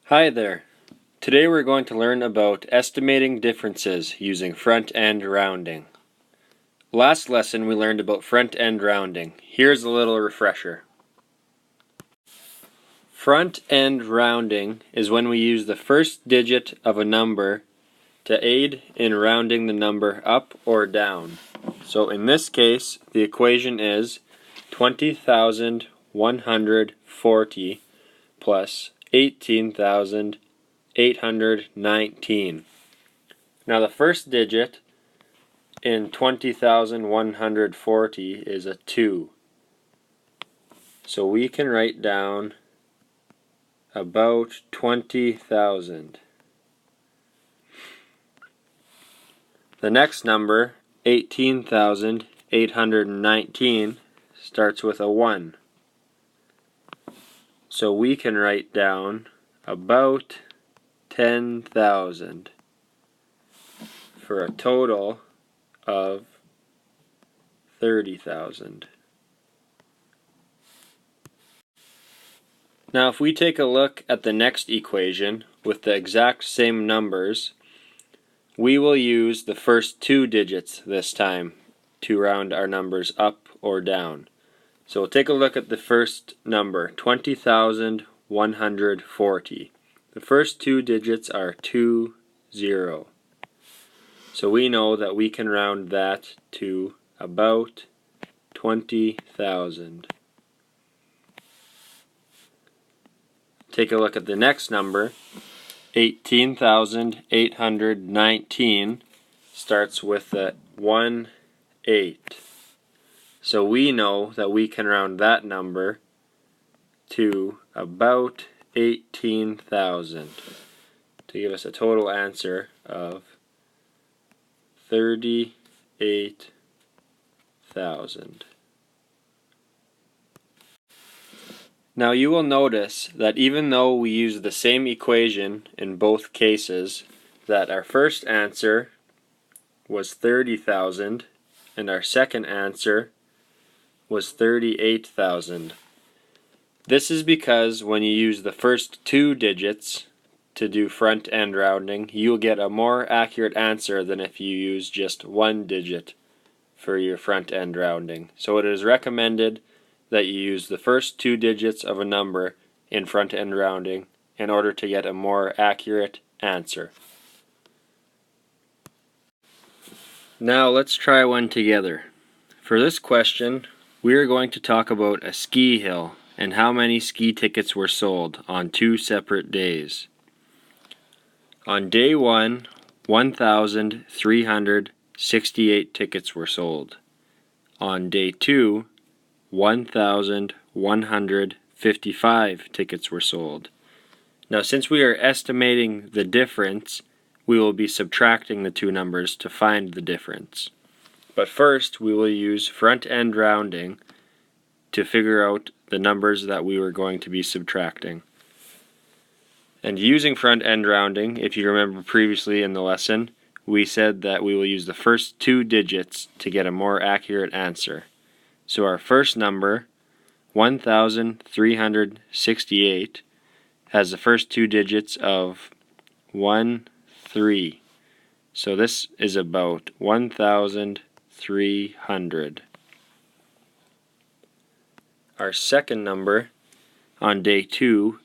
Hi there. Today we're going to learn about estimating differences using front-end rounding. Last lesson we learned about front-end rounding. Here's a little refresher. Front-end rounding is when we use the first digit of a number to aid in rounding the number up or down. So in this case, the equation is 20,140 plus 18,819. Now the first digit in 20,140 is a 2. So we can write down about 20,000. The next number, 18,819, starts with a 1. So we can write down about 10,000 for a total of 30,000. Now if we take a look at the next equation with the exact same numbers, we will use the first two digits this time to round our numbers up or down. So we'll take a look at the first number, 20,140. The first two digits are 20. So we know that we can round that to about 20,000. Take a look at the next number, 18,819 starts with the 18. So we know that we can round that number to about 18,000 to give us a total answer of 38,000. Now you will notice that even though we use the same equation in both cases, that our first answer was 30,000 and our second answer was 38,000. This is because when you use the first two digits to do front-end rounding, you'll get a more accurate answer than if you use just one digit for your front-end rounding. So it is recommended that you use the first two digits of a number in front-end rounding in order to get a more accurate answer. Now let's try one together. For this question, we are going to talk about a ski hill and how many ski tickets were sold on 2 separate days. On day 1, 1,368 tickets were sold. On day 2, 1,155 tickets were sold. Now since we are estimating the difference, we will be subtracting the two numbers to find the difference. But first we will use front-end rounding to figure out the numbers that we were going to be subtracting. And using front-end rounding, if you remember previously in the lesson, we said that we will use the first two digits to get a more accurate answer. So our first number, 1,368, has the first two digits of 13. So this is about 1,300. Our second number on day 2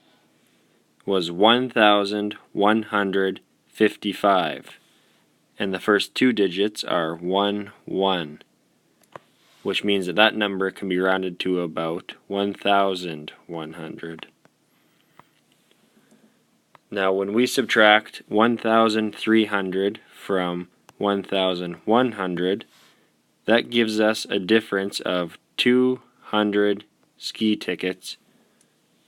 was 1,155, and the first two digits are 11. Which means that that number can be rounded to about 1,100. Now when we subtract 1,300 from 1,100, that gives us a difference of 200 ski tickets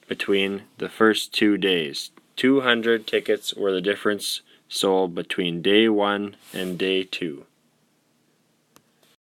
between the first 2 days. 200 tickets were the difference sold between day 1 and day 2.